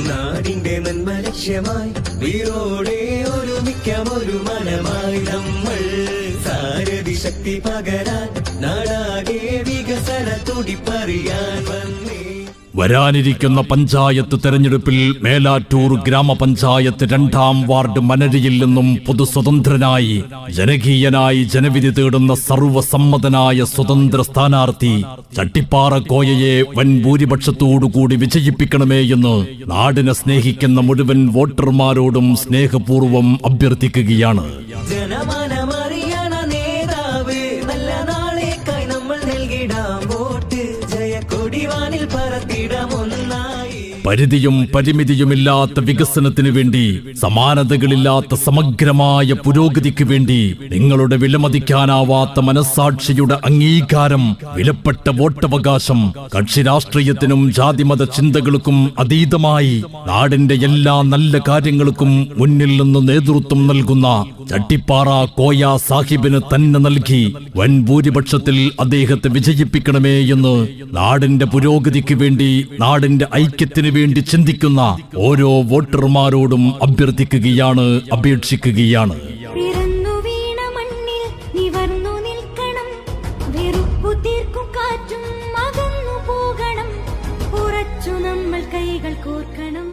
നാടിന്റെ നന്മ ലക്ഷ്യമായി വീരോടെ ഒരുമിക്കാം ഒരു മനമായി നമ്മൾ. സാരഥി ശക്തി പകരാൻ നാടാകെ വികസന തുടിപ്പറിയാൻ വന്നേ. വരാനിരിക്കുന്ന പഞ്ചായത്ത് തെരഞ്ഞെടുപ്പിൽ മേലാറ്റൂർ ഗ്രാമപഞ്ചായത്ത് 2ാം വാർഡ് മനരിയിൽ നിന്നും പൊതുസ്വതന്ത്രനായി ജനകീയനായി ജനവിധി തേടുന്ന സർവസമ്മതനായ സ്വതന്ത്ര സ്ഥാനാർത്ഥി ചട്ടിപ്പാറ കോയയെ വൻ ഭൂരിപക്ഷത്തോടുകൂടി വിജയിപ്പിക്കണമേ എന്ന് നാടിനെ സ്നേഹിക്കുന്ന മുഴുവൻ വോട്ടർമാരോടും സ്നേഹപൂർവ്വം അഭ്യർത്ഥിക്കുകയാണ്. ജനമനമറിയണ നേതാവ്, നല്ല നാളേക്കായി നമ്മൾ നൽകിടാം വോട്ട്. ജയക്കൊടിവാനിൽ പറത്തിടമൊന്നായി. പരിധിയും പരിമിതിയുമില്ലാത്ത വികസനത്തിനു വേണ്ടി, സമാനതകളില്ലാത്ത സമഗ്രമായ പുരോഗതിക്ക് വേണ്ടി, നിങ്ങളുടെ വിലമതിക്കാനാവാത്ത മനസ്സാക്ഷിയുടെ അംഗീകാരം, വിലപ്പെട്ട വോട്ടവകാശം, കക്ഷി രാഷ്ട്രീയത്തിനും ജാതിമത ചിന്തകൾക്കും അതീതമായി നാടിന്റെ എല്ലാ നല്ല കാര്യങ്ങൾക്കും മുന്നിൽ നിന്ന് നേതൃത്വം നൽകുന്ന ചട്ടിപ്പാറ കോയ സാഹിബിന് തന്നെ നൽകി വൻ ഭൂരിപക്ഷത്തിൽ അദ്ദേഹത്തെ വിജയിപ്പിക്കണമേ എന്ന് നാടിന്റെ പുരോഗതിക്ക് വേണ്ടി, നാടിന്റെ ഐക്യത്തിന് വേണ്ടി ചിന്തിക്കുന്ന ഓരോ വോട്ടർമാരോടും അഭ്യർത്ഥിക്കുകയാണ്, അപേക്ഷിക്കുകയാണ്. പിറന്നു വീണ മണ്ണിൽ നിവർന്നു നിൽക്കണം, വെറുപ്പു തീർക്കും കാറ്റും അകന്നു പോകണം, ഉറച്ചു നമ്മൾ കൈകൾ കോർക്കണം.